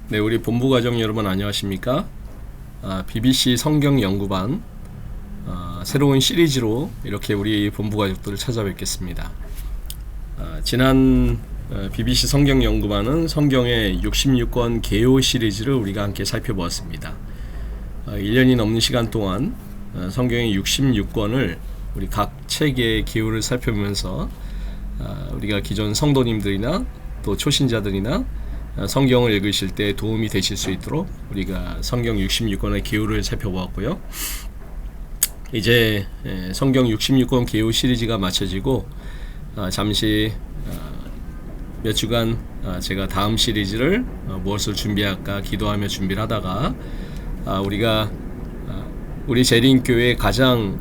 네, 우리 본부 가족 여러분 안녕하십니까? BBC 성경 연구반 새로운 시리즈로 이렇게 우리 본부 가족들을 찾아뵙겠습니다. 지난 BBC 성경 연구반은 성경의 66권 개요 시리즈를 우리가 함께 살펴보았습니다. 1년이 넘는 시간 동안 성경의 66권을 우리 각 책의 개요를 살펴보면서 우리가 기존 성도님들이나 또 초신자들이나 성경을 읽으실 때 도움이 되실 수 있도록 우리가 성경 66권의 개요를 살펴보았고요. 이제 성경 66권 개요 시리즈가 마쳐지고 잠시 몇 주간 제가 다음 시리즈를 무엇을 준비할까 기도하며 준비를 하다가 우리가 우리 재림교회의 가장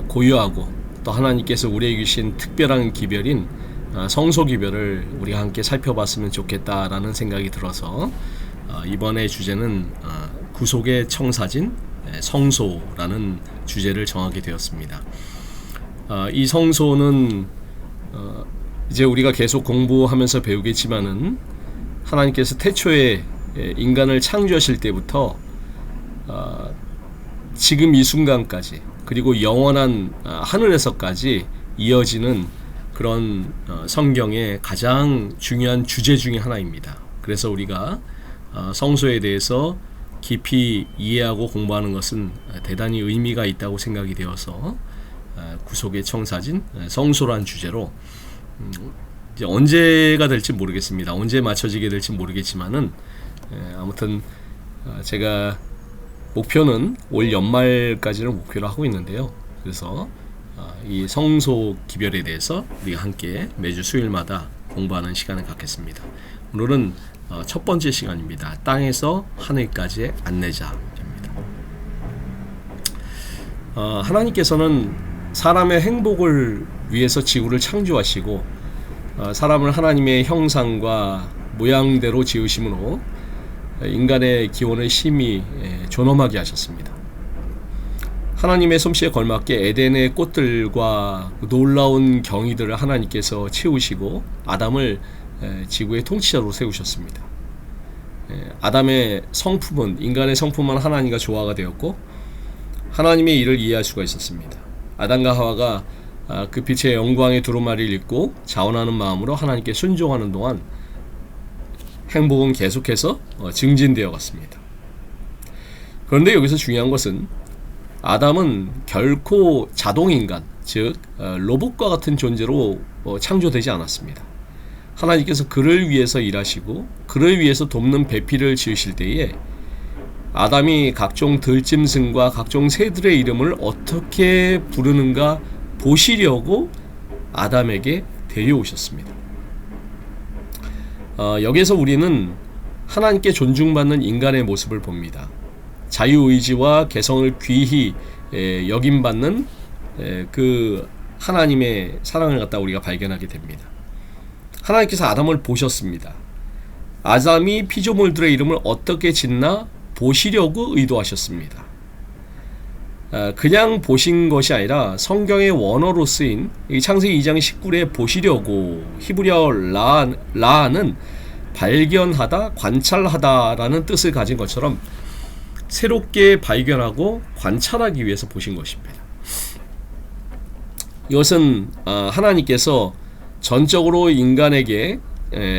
고유하고 또 하나님께서 우리에게 주신 특별한 기별인 성소 기별을 우리가 함께 살펴봤으면 좋겠다라는 생각이 들어서 이번의 주제는 구속의 청사진 성소라는 주제를 정하게 되었습니다. 이 성소는 이제 우리가 계속 공부하면서 배우겠지만은 하나님께서 태초에 인간을 창조하실 때부터 지금 이 순간까지 그리고 영원한 하늘에서까지 이어지는 그런 성경의 가장 중요한 주제 중에 하나입니다. 그래서 우리가 성소에 대해서 깊이 이해하고 공부하는 것은 대단히 의미가 있다고 생각이 되어서 구속의 청사진 성소란 주제로 이제 언제가 될지 모르겠습니다. 언제 맞춰지게 될지 모르겠지만은 아무튼 제가 목표는 올 연말까지를 목표로 하고 있는데요. 그래서 이 성소 기별에 대해서 우리가 함께 매주 수요일마다 공부하는 시간을 갖겠습니다. 오늘은 첫 번째 시간입니다. 땅에서 하늘까지의 안내자입니다. 하나님께서는 사람의 행복을 위해서 지구를 창조하시고 사람을 하나님의 형상과 모양대로 지으심으로 인간의 기원을 심히 존엄하게 하셨습니다. 하나님의 솜씨에 걸맞게 에덴의 꽃들과 놀라운 경이들을 하나님께서 채우시고 아담을 지구의 통치자로 세우셨습니다. 아담의 성품은 인간의 성품은 하나님과 조화가 되었고 하나님의 일을 이해할 수가 있었습니다. 아담과 하와가 그 빛의 영광의 두루마리를 입고 자원하는 마음으로 하나님께 순종하는 동안 행복은 계속해서 증진되어 갔습니다. 그런데 여기서 중요한 것은 아담은 결코 자동인간, 즉 로봇과 같은 존재로 창조되지 않았습니다. 하나님께서 그를 위해서 일하시고 그를 위해서 돕는 배필을 지으실 때에 아담이 각종 들짐승과 각종 새들의 이름을 어떻게 부르는가 보시려고 아담에게 데려오셨습니다. 여기에서 우리는 하나님께 존중받는 인간의 모습을 봅니다. 자유의지와 개성을 귀히 여김받는 그 하나님의 사랑을 갖다 우리가 발견하게 됩니다. 하나님께서 아담을 보셨습니다. 아담이 피조물들의 이름을 어떻게 짓나 보시려고 의도하셨습라 그냥 보신 것이 아니라 성경의 원어로 쓰인 창세기 2장 19절에 보시려고 히브리어 라는 발견하다, 관찰하다라는 뜻을 가진 것처럼 새롭게 발견하고 관찰하기 위해서 보신 것입니다. 이것은 하나님께서 전적으로 인간에게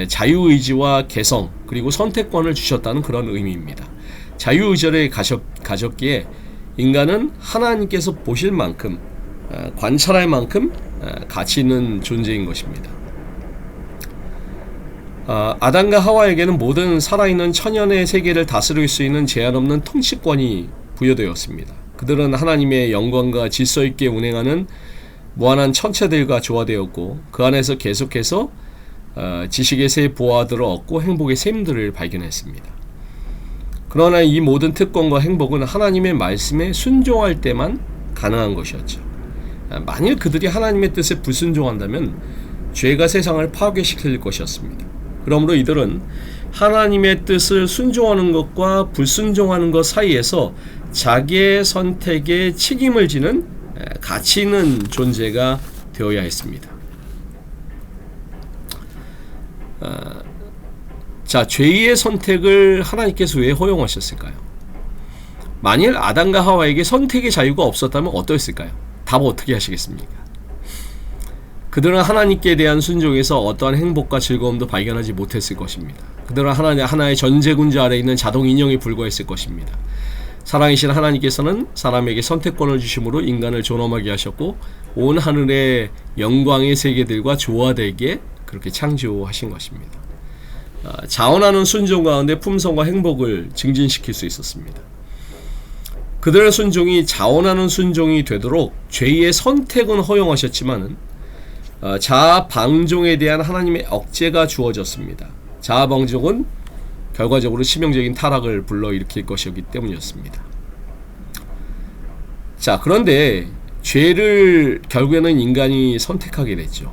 자유의지와 개성 그리고 선택권을 주셨다는 그런 의미입니다. 자유의지를 가졌기에 인간은 하나님께서 보실 만큼 관찰할 만큼 가치 있는 존재인 것입니다. 아담과 하와에게는 모든 살아있는 천연의 세계를 다스릴 수 있는 제한 없는 통치권이 부여되었습니다. 그들은 하나님의 영광과 질서 있게 운행하는 무한한 천체들과 조화되었고 그 안에서 계속해서 지식의 새 보화들을 얻고 행복의 샘들을 발견했습니다. 그러나 이 모든 특권과 행복은 하나님의 말씀에 순종할 때만 가능한 것이었죠. 만일 그들이 하나님의 뜻에 불순종한다면 죄가 세상을 파괴시킬 것이었습니다. 그러므로 이들은 하나님의 뜻을 순종하는 것과 불순종하는 것 사이에서 자기의 선택에 책임을 지는 가치 있는 존재가 되어야 했습니다. 자, 죄의 선택을 하나님께서 왜 허용하셨을까요? 만일 아담과 하와에게 선택의 자유가 없었다면 어떠했을까요? 답 어떻게 하시겠습니까? 그들은 하나님께 대한 순종에서 어떠한 행복과 즐거움도 발견하지 못했을 것입니다. 그들은 하나의 전제군자 아래 있는 자동 인형에 불과했을 것입니다. 사랑이신 하나님께서는 사람에게 선택권을 주심으로 인간을 존엄하게 하셨고 온 하늘의 영광의 세계들과 조화되게 그렇게 창조하신 것입니다. 자원하는 순종 가운데 품성과 행복을 증진시킬 수 있었습니다. 그들의 순종이 자원하는 순종이 되도록 죄의 선택은 허용하셨지만 자아 방종에 대한 하나님의 억제가 주어졌습니다. 자아 방종은 결과적으로 치명적인 타락을 불러일으킬 것이었기 때문이었습니다. 자, 그런데 죄를 결국에는 인간이 선택하게 됐죠.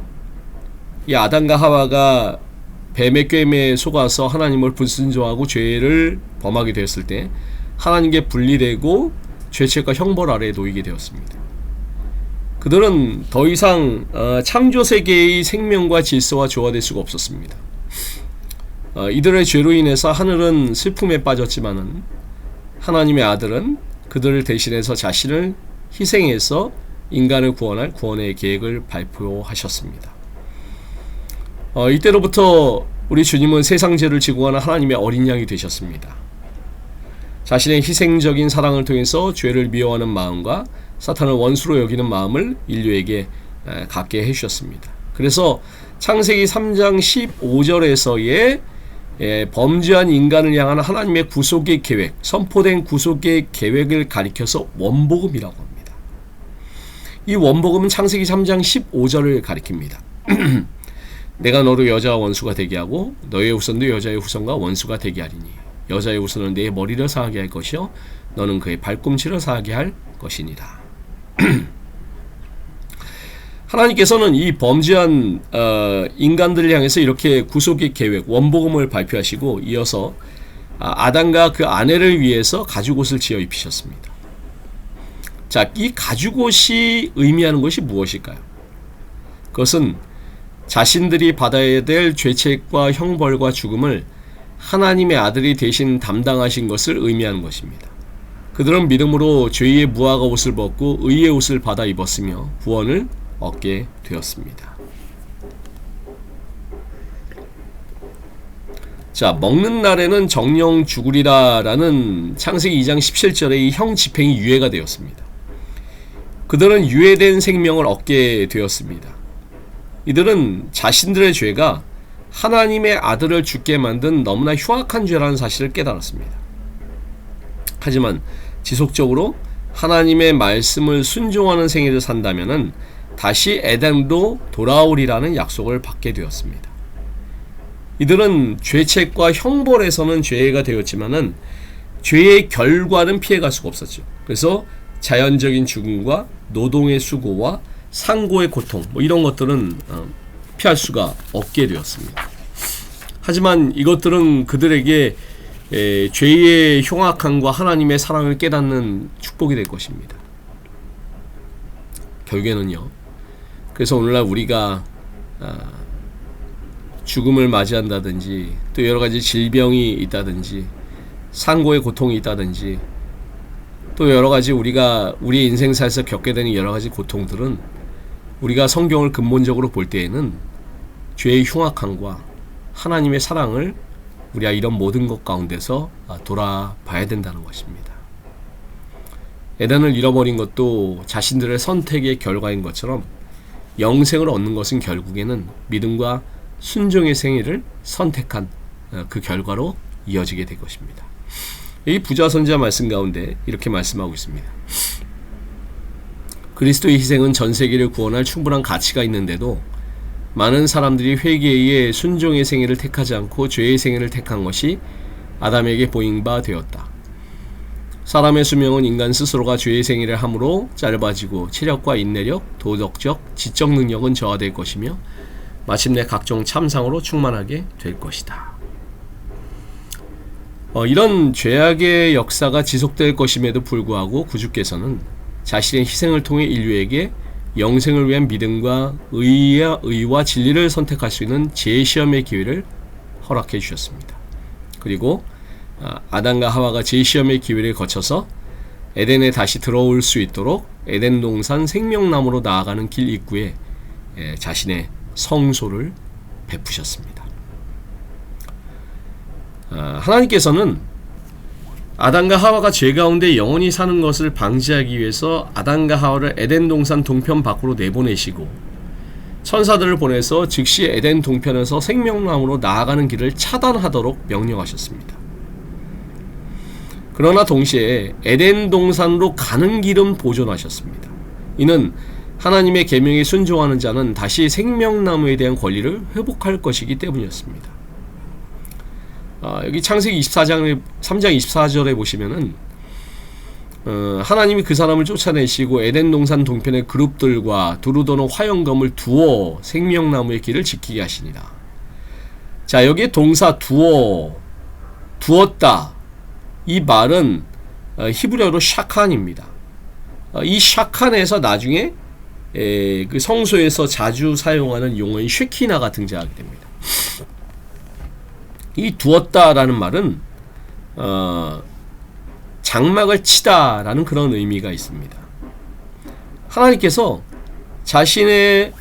이 아담과 하와가 뱀의 꾀임에 속아서 하나님을 불순종하고 죄를 범하게 되었을 때 하나님께 분리되고 죄책과 형벌 아래에 놓이게 되었습니다. 그들은 더 이상 창조세계의 생명과 질서와 조화될 수가 없었습니다. 이들의 죄로 인해서 하늘은 슬픔에 빠졌지만은 하나님의 아들은 그들을 대신해서 자신을 희생해서 인간을 구원할 구원의 계획을 발표하셨습니다. 이때로부터 우리 주님은 세상 죄를 지고 가는 하나님의 어린 양이 되셨습니다. 자신의 희생적인 사랑을 통해서 죄를 미워하는 마음과 사탄을 원수로 여기는 마음을 인류에게 갖게 해주셨습니다. 그래서 창세기 3장 15절에서의 범죄한 인간을 향한 하나님의 구속의 계획, 선포된 구속의 계획을 가리켜서 원복음이라고 합니다. 이 원복음은 창세기 3장 15절을 가리킵니다. 내가 너로 여자와 원수가 되게 하고 너의 후손도 여자의 후손과 원수가 되게 하리니 여자의 후손은 내 머리를 상하게 할 것이요 너는 그의 발꿈치를 상하게 할 것이니라. 하나님께서는 이 범죄한 인간들을 향해서 이렇게 구속의 계획, 원복음을 발표하시고 이어서 아담과 그 아내를 위해서 가죽옷을 지어 입히셨습니다. 자, 이 가죽옷이 의미하는 것이 무엇일까요? 그것은 자신들이 받아야 될 죄책과 형벌과 죽음을 하나님의 아들이 대신 담당하신 것을 의미하는 것입니다. 그들은 믿음으로 죄의 무화과 옷을 벗고 의의 옷을 받아 입었으며 구원을 얻게 되었습니다. 자, 먹는 날에는 정령 죽으리라 라는 창세기 2장 17절의 이 형 집행이 유예가 되었습니다. 그들은 유예된 생명을 얻게 되었습니다. 이들은 자신들의 죄가 하나님의 아들을 죽게 만든 너무나 흉악한 죄라는 사실을 깨달았습니다. 하지만 지속적으로 하나님의 말씀을 순종하는 생애를 산다면은 다시 에덴으로 돌아오리라는 약속을 받게 되었습니다. 이들은 죄책과 형벌에서는 죄가 되었지만은 죄의 결과는 피해갈 수가 없었죠. 그래서 자연적인 죽음과 노동의 수고와 상고의 고통 이런 것들은 피할 수가 없게 되었습니다. 하지만 이것들은 그들에게 죄의 흉악함과 하나님의 사랑을 깨닫는 축복이 될 것입니다. 결국에는요. 그래서 오늘날 우리가 죽음을 맞이한다든지 또 여러가지 질병이 있다든지 상고의 고통이 있다든지 또 여러가지 우리가 우리 인생사에서 겪게 되는 여러가지 고통들은 우리가 성경을 근본적으로 볼 때에는 죄의 흉악함과 하나님의 사랑을 우리가 이런 모든 것 가운데서 돌아봐야 된다는 것입니다. 에덴을 잃어버린 것도 자신들의 선택의 결과인 것처럼 영생을 얻는 것은 결국에는 믿음과 순종의 생애를 선택한 그 결과로 이어지게 될 것입니다. 이 부자 선지자 말씀 가운데 이렇게 말씀하고 있습니다. 그리스도의 희생은 전 세계를 구원할 충분한 가치가 있는데도 많은 사람들이 회개에 의해 순종의 생애를 택하지 않고 죄의 생애를 택한 것이 아담에게 보인 바 되었다. 사람의 수명은 인간 스스로가 죄의 생애를 함으로 짧아지고 체력과 인내력, 도덕적, 지적 능력은 저하될 것이며 마침내 각종 참상으로 충만하게 될 것이다. 이런 죄악의 역사가 지속될 것임에도 불구하고 구주께서는 자신의 희생을 통해 인류에게 영생을 위한 믿음과 의와 진리를 선택할 수 있는 재시험의 기회를 허락해 주셨습니다. 그리고 아담과 하와가 재시험의 기회를 거쳐서 에덴에 다시 들어올 수 있도록 에덴 동산 생명나무로 나아가는 길 입구에 자신의 성소를 베푸셨습니다. 하나님께서는 아담과 하와가 죄 가운데 영원히 사는 것을 방지하기 위해서 아담과 하와를 에덴 동산 동편 밖으로 내보내시고 천사들을 보내서 즉시 에덴 동편에서 생명나무로 나아가는 길을 차단하도록 명령하셨습니다. 그러나 동시에 에덴 동산으로 가는 길은 보존하셨습니다. 이는 하나님의 계명에 순종하는 자는 다시 생명나무에 대한 권리를 회복할 것이기 때문이었습니다. 여기 창세기 3장 24절에 보시면은 하나님이 그 사람을 쫓아내시고 에덴 동산 동편의 그룹들과 두루 도는 화영검을 두어 생명나무의 길을 지키게 하시니라. 자, 여기에 동사 두었다. 이 말은 히브리어로 샤칸입니다. 이 샤칸에서 나중에 그 성소에서 자주 사용하는 용어인 쉐키나가 등장하게 됩니다. 이 두었다라는 말은 장막을 치다라는 그런 의미가 있습니다. 하나님께서 자신의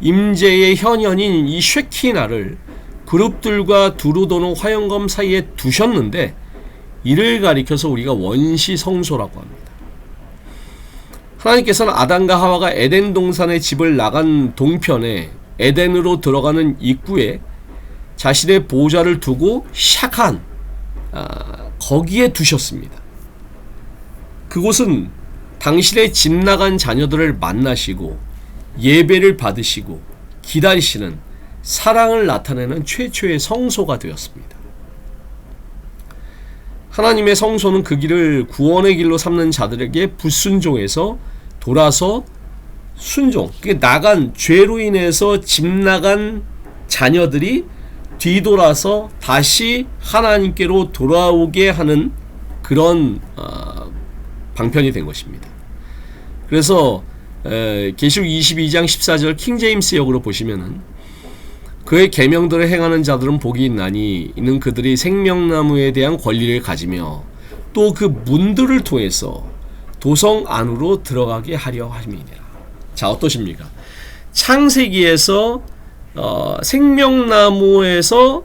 임재의 현현인 이 쉐키나를 그룹들과 두루 도는 화영검 사이에 두셨는데 이를 가리켜서 우리가 원시 성소라고 합니다. 하나님께서는 아담과 하와가 에덴 동산의 집을 나간 동편에 에덴으로 들어가는 입구에 자신의 보좌를 두고 샤칸 거기에 두셨습니다. 그곳은 당신의 집 나간 자녀들을 만나시고 예배를 받으시고 기다리시는 사랑을 나타내는 최초의 성소가 되었습니다. 하나님의 성소는 그 길을 구원의 길로 삼는 자들에게 불순종해서 돌아서 순종, 나간 죄로 인해서 집 나간 자녀들이 뒤돌아서 다시 하나님께로 돌아오게 하는 그런 방편이 된 것입니다. 그래서 계시록 22장 14절 킹제임스 역으로 보시면은 그의 계명들을 행하는 자들은 복이 있나니 이는 그들이 생명나무에 대한 권리를 가지며 또 그 문들을 통해서 도성 안으로 들어가게 하려 함이니라. 자, 어떠십니까? 창세기에서 생명나무에서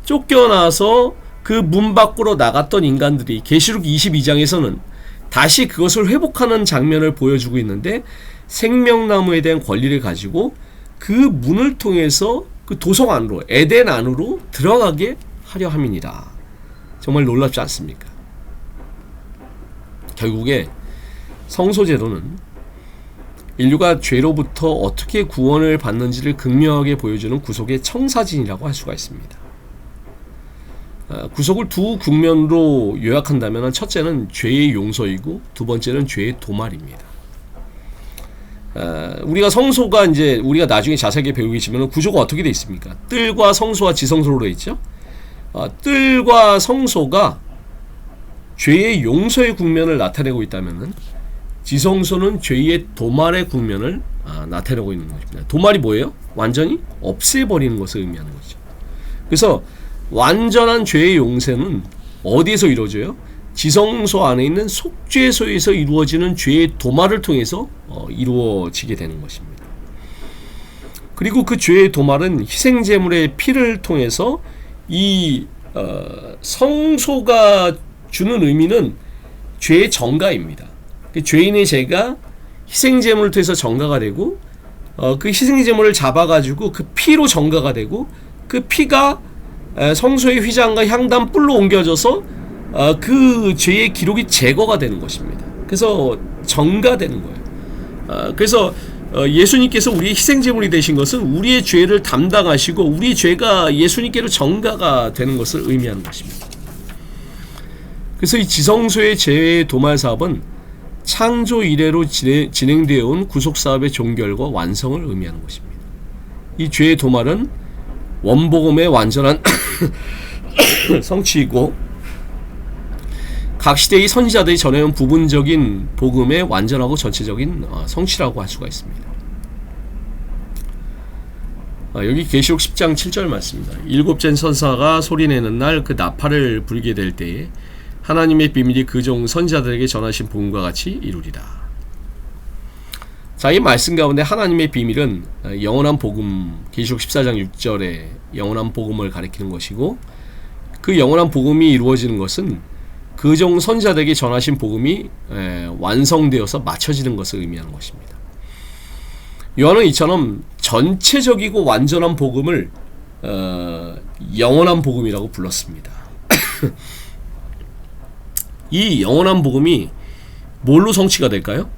쫓겨나서 그 문 밖으로 나갔던 인간들이 계시록 22장에서는 다시 그것을 회복하는 장면을 보여주고 있는데 생명나무에 대한 권리를 가지고 그 문을 통해서 그 도성 안으로 에덴 안으로 들어가게 하려 함이니라. 정말 놀랍지 않습니까? 결국에 성소제도는 인류가 죄로부터 어떻게 구원을 받는지를 극명하게 보여주는 구속의 청사진이라고 할 수가 있습니다. 구속을 두 국면으로 요약한다면 첫째는 죄의 용서이고 두 번째는 죄의 도말입니다. 우리가 성소가 이제 우리가 나중에 자세하게 배우겠지만 구조가 어떻게 되어 있습니까? 뜰과 성소와 지성소로 되어 있죠. 뜰과 성소가 죄의 용서의 국면을 나타내고 있다면 지성소는 죄의 도말의 국면을 나타내고 있는 것입니다. 도말이 뭐예요? 완전히 없애버리는 것을 의미하는 거죠. 그래서 완전한 죄의 용서는 어디에서 이루어져요? 지성소 안에 있는 속죄소에서 이루어지는 죄의 도말을 통해서 이루어지게 되는 것입니다. 그리고 그 죄의 도말은 희생제물의 피를 통해서 이 성소가 주는 의미는 죄의 정가입니다. 죄인의 죄가 희생제물을 통해서 정가가 되고 그 희생제물을 잡아가지고 그 피로 정가가 되고 그 피가 성소의 휘장과 향단 뿔로 옮겨져서 그 죄의 기록이 제거가 되는 것입니다. 그래서 정가되는 거예요. 그래서 예수님께서 우리의 희생제물이 되신 것은 우리의 죄를 담당하시고 우리의 죄가 예수님께로 정가가 되는 것을 의미하는 것입니다. 그래서 이 지성소의 죄의 도말 사업은 창조 이래로 진행되어 온 구속사업의 종결과 완성을 의미하는 것입니다. 이 죄의 도말은 원복음의 완전한 성취이고 각 시대의 선지자들이 전해온 부분적인 복음의 완전하고 전체적인 성취라고 할 수가 있습니다. 여기 계시록 10장 7절 말씀입니다. 일곱째 천사가 소리내는 날 그 나팔을 불게 될 때에 하나님의 비밀이 그 종 선지자들에게 전하신 복음과 같이 이루리라. 자, 이 말씀 가운데 하나님의 비밀은 영원한 복음, 계시록 14장 6절에 영원한 복음을 가리키는 것이고, 그 영원한 복음이 이루어지는 것은 그 종 선지자들에게 전하신 복음이 완성되어서 맞춰지는 것을 의미하는 것입니다. 요한은 이처럼 전체적이고 완전한 복음을 영원한 복음이라고 불렀습니다. 이 영원한 복음이 뭘로 성취가 될까요?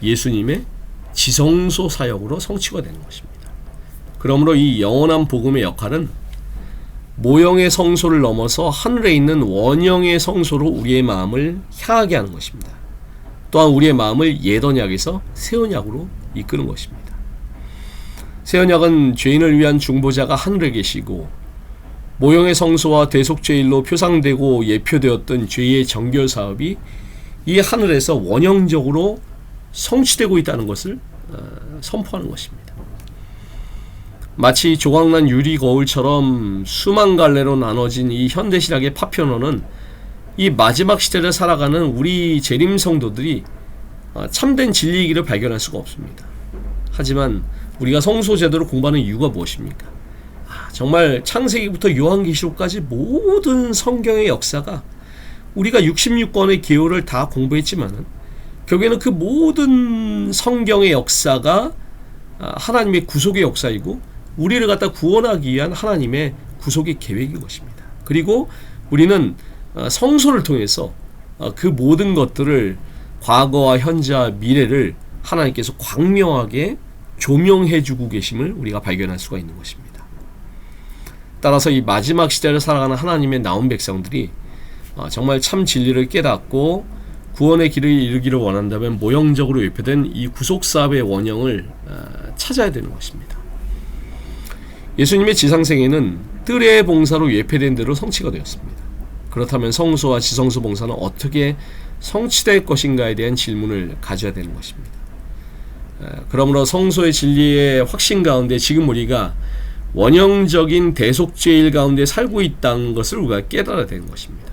예수님의 지성소 사역으로 성취가 되는 것입니다. 그러므로 이 영원한 복음의 역할은 모형의 성소를 넘어서 하늘에 있는 원형의 성소로 우리의 마음을 향하게 하는 것입니다. 또한 우리의 마음을 옛 언약에서 새 언약으로 이끄는 것입니다. 새 언약은 죄인을 위한 중보자가 하늘에 계시고, 모형의 성소와 대속죄일로 표상되고 예표되었던 죄의 정결 사업이 이 하늘에서 원형적으로 성취되고 있다는 것을 선포하는 것입니다. 마치 조각난 유리 거울처럼 수만 갈래로 나눠진 이 현대신학의 파편어는 이 마지막 시대를 살아가는 우리 재림 성도들이 참된 진리이기를 발견할 수가 없습니다. 하지만 우리가 성소 제도를 공부하는 이유가 무엇입니까? 정말 창세기부터 요한계시록까지 모든 성경의 역사가, 우리가 66권의 기호를 다 공부했지만 결국에는 그 모든 성경의 역사가 하나님의 구속의 역사이고, 우리를 갖다 구원하기 위한 하나님의 구속의 계획인 것입니다. 그리고 우리는 성소를 통해서 그 모든 것들을, 과거와 현재와 미래를 하나님께서 광명하게 조명해주고 계심을 우리가 발견할 수가 있는 것입니다. 따라서 이 마지막 시대를 살아가는 하나님의 나온 백성들이 정말 참 진리를 깨닫고 구원의 길을 이루기를 원한다면 모형적으로 예표된 이 구속사업의 원형을 찾아야 되는 것입니다. 예수님의 지상생애는 뜰의 봉사로 예표된 대로 성취가 되었습니다. 그렇다면 성소와 지성소 봉사는 어떻게 성취될 것인가에 대한 질문을 가져야 되는 것입니다. 그러므로 성소의 진리의 확신 가운데 지금 우리가 원형적인 대속죄일 가운데 살고 있다는 것을 우리가 깨달아야 되는 것입니다.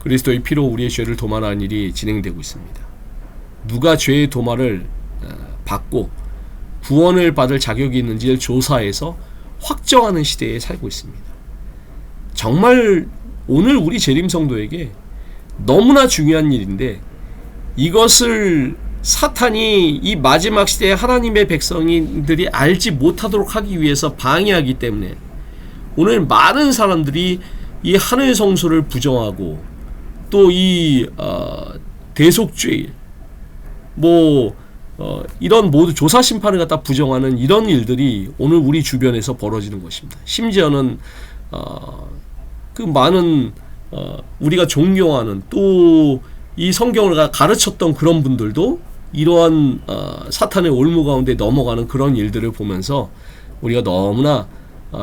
그리스도의 피로 우리의 죄를 도말하는 일이 진행되고 있습니다. 누가 죄의 도말을 받고 구원을 받을 자격이 있는지를 조사해서 확정하는 시대에 살고 있습니다. 정말 오늘 우리 재림 성도에게 너무나 중요한 일인데, 이것을 사탄이 이 마지막 시대에 하나님의 백성들이 알지 못하도록 하기 위해서 방해하기 때문에 오늘 많은 사람들이 이 하늘 성소를 부정하고, 또 이 대속죄일, 이런 모두 조사 심판을 갖다 부정하는 이런 일들이 오늘 우리 주변에서 벌어지는 것입니다. 심지어는 그 많은 우리가 존경하는, 또 이 성경을 가르쳤던 그런 분들도 이러한 사탄의 올무 가운데 넘어가는 그런 일들을 보면서 우리가 너무나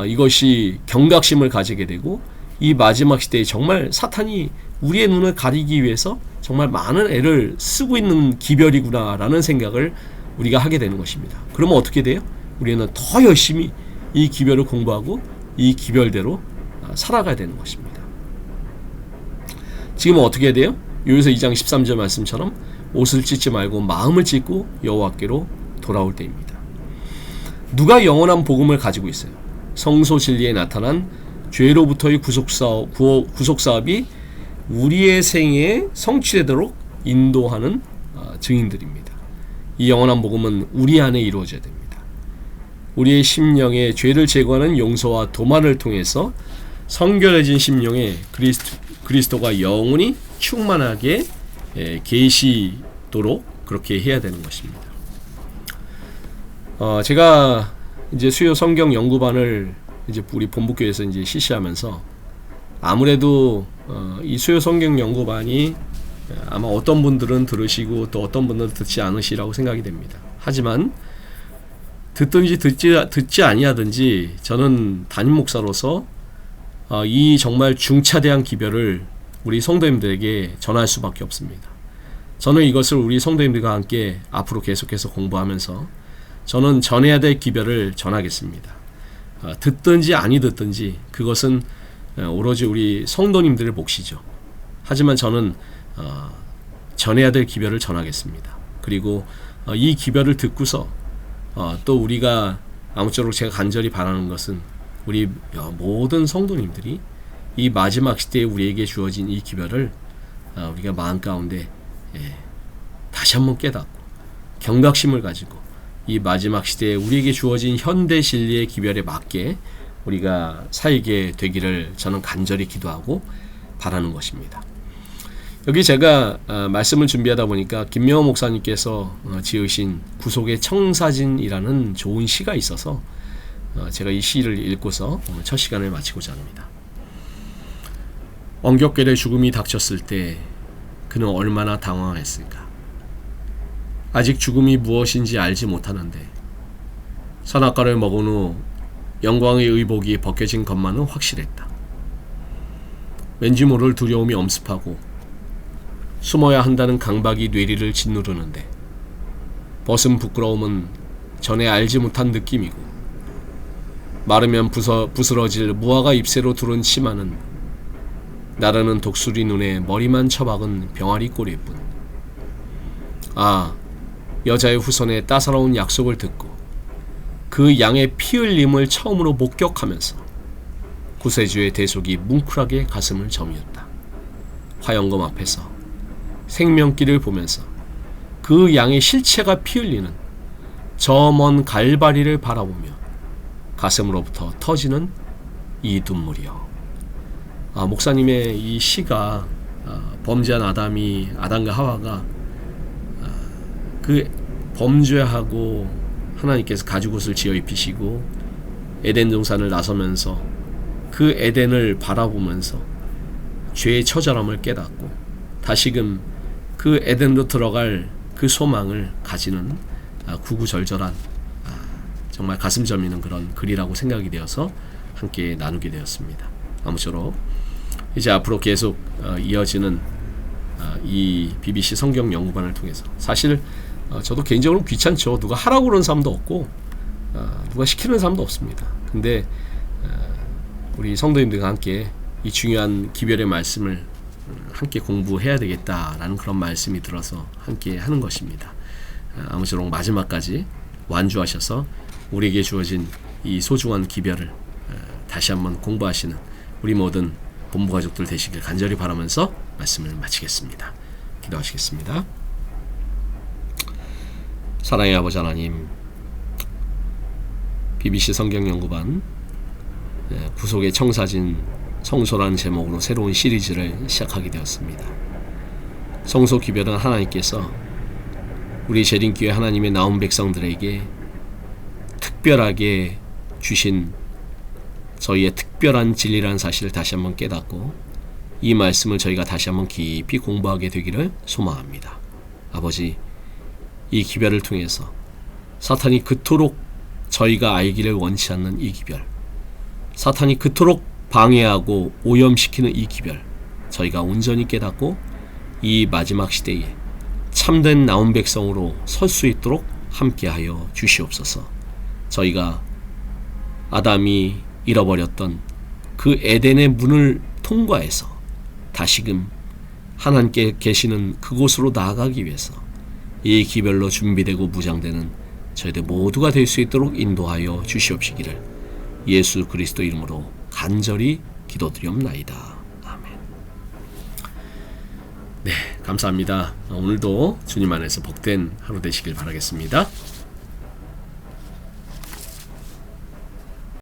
이것이 경각심을 가지게 되고, 이 마지막 시대에 정말 사탄이 우리의 눈을 가리기 위해서 정말 많은 애를 쓰고 있는 기별이구나라는 생각을 우리가 하게 되는 것입니다. 그러면 어떻게 돼요? 우리는 더 열심히 이 기별을 공부하고 이 기별대로 살아가야 되는 것입니다. 지금은 어떻게 해야 돼요? 요에서 2장 13절 말씀처럼 옷을 찢지 말고 마음을 찢고 여호와께로 돌아올 때입니다. 누가 영원한 복음을 가지고 있어요? 성소 진리에 나타난 죄로부터의 구속사업이 우리의 생애에 성취되도록 인도하는 증인들입니다. 이 영원한 복음은 우리 안에 이루어져야 됩니다. 우리의 심령에 죄를 제거하는 용서와 도만을 통해서 성결해진 심령에 그리스도가 영원히 충만하게 계시도록 그렇게 해야 되는 것입니다. 제가 이제 수요 성경 연구반을 이제 우리 본부교회에서 이제 실시하면서 아무래도 이 수요 성경 연구반이 아마 어떤 분들은 들으시고 또 어떤 분들은 듣지 않으시라고 생각이 됩니다. 하지만 듣든지 듣지 아니하든지 저는 담임 목사로서 이 정말 중차대한 기별을 우리 성도님들에게 전할 수밖에 없습니다. 저는 이것을 우리 성도님들과 함께 앞으로 계속해서 공부하면서 저는 전해야 될 기별을 전하겠습니다. 듣든지 아니 듣든지 그것은 오로지 우리 성도님들의 몫이죠. 하지만 저는 전해야 될 기별을 전하겠습니다. 그리고 이 기별을 듣고서 또 우리가 아무쪼록 제가 간절히 바라는 것은 우리 모든 성도님들이 이 마지막 시대에 우리에게 주어진 이 기별을 우리가 마음 가운데 다시 한번 깨닫고 경각심을 가지고 이 마지막 시대에 우리에게 주어진 현대 진리의 기별에 맞게 우리가 살게 되기를 저는 간절히 기도하고 바라는 것입니다. 여기 제가 말씀을 준비하다 보니까 김명호 목사님께서 지으신 구속의 청사진이라는 좋은 시가 있어서 제가 이 시를 읽고서 오늘 첫 시간을 마치고자 합니다. 원격결의 죽음이 닥쳤을 때 그는 얼마나 당황했을까. 아직 죽음이 무엇인지 알지 못하는데 선악과를 먹은 후 영광의 의복이 벗겨진 것만은 확실했다. 왠지 모를 두려움이 엄습하고 숨어야 한다는 강박이 뇌리를 짓누르는데 벗은 부끄러움은 전에 알지 못한 느낌이고 마르면 부스러질 무화과 잎새로 두른 치마는 나르는 독수리 눈에 머리만 처박은 병아리 꼬리뿐. 여자의 후손의 따사로운 약속을 듣고 그 양의 피 흘림을 처음으로 목격하면서 구세주의 대속이 뭉클하게 가슴을 저미었다. 화영검 앞에서 생명길을 보면서 그 양의 실체가 피 흘리는 저 먼 갈바리를 바라보며 가슴으로부터 터지는 이 눈물이요. 목사님의 이 시가 범죄한 아담과 하와가 그 범죄하고 하나님께서 가죽옷을 지어 입히시고 에덴 동산을 나서면서 그 에덴을 바라보면서 죄의 처절함을 깨닫고 다시금 그 에덴으로 들어갈 그 소망을 가지는 구구절절한 정말 가슴 저미는 그런 글이라고 생각이 되어서 함께 나누게 되었습니다. 아무쪼록 이제 앞으로 계속 이어지는 이 BBC 성경 연구반을 통해서 사실 저도 개인적으로 귀찮죠. 누가 하라고 그러는 사람도 없고 누가 시키는 사람도 없습니다. 근데 우리 성도님들과 함께 이 중요한 기별의 말씀을 함께 공부해야 되겠다라는 그런 말씀이 들어서 함께 하는 것입니다. 아무쪼록 마지막까지 완주하셔서 우리에게 주어진 이 소중한 기별을 다시 한번 공부하시는 우리 모든 본부 가족들 되시길 간절히 바라면서 말씀을 마치겠습니다. 기도하시겠습니다. 사랑의 아버지 하나님, BBC 성경연구반 구속의 청사진 성소라는 제목으로 새로운 시리즈를 시작하게 되었습니다. 성소 기별은 하나님께서 우리 재림교회 하나님의 나온 백성들에게 특별하게 주신 저희의 특별한 진리라는 사실을 다시 한번 깨닫고 이 말씀을 저희가 다시 한번 깊이 공부하게 되기를 소망합니다. 아버지, 이 기별을 통해서 사탄이 그토록 저희가 알기를 원치 않는 이 기별, 사탄이 그토록 방해하고 오염시키는 이 기별, 저희가 온전히 깨닫고 이 마지막 시대에 참된 나온 백성으로 설 수 있도록 함께하여 주시옵소서. 저희가 아담이 잃어버렸던 그 에덴의 문을 통과해서 다시금 하나님께 계시는 그곳으로 나아가기 위해서 이 기별로 준비되고 무장되는 저희들 모두가 될 수 있도록 인도하여 주시옵시기를 예수 그리스도 이름으로 간절히 기도드리옵나이다. 아멘. 네, 감사합니다. 오늘도 주님 안에서 복된 하루 되시길 바라겠습니다.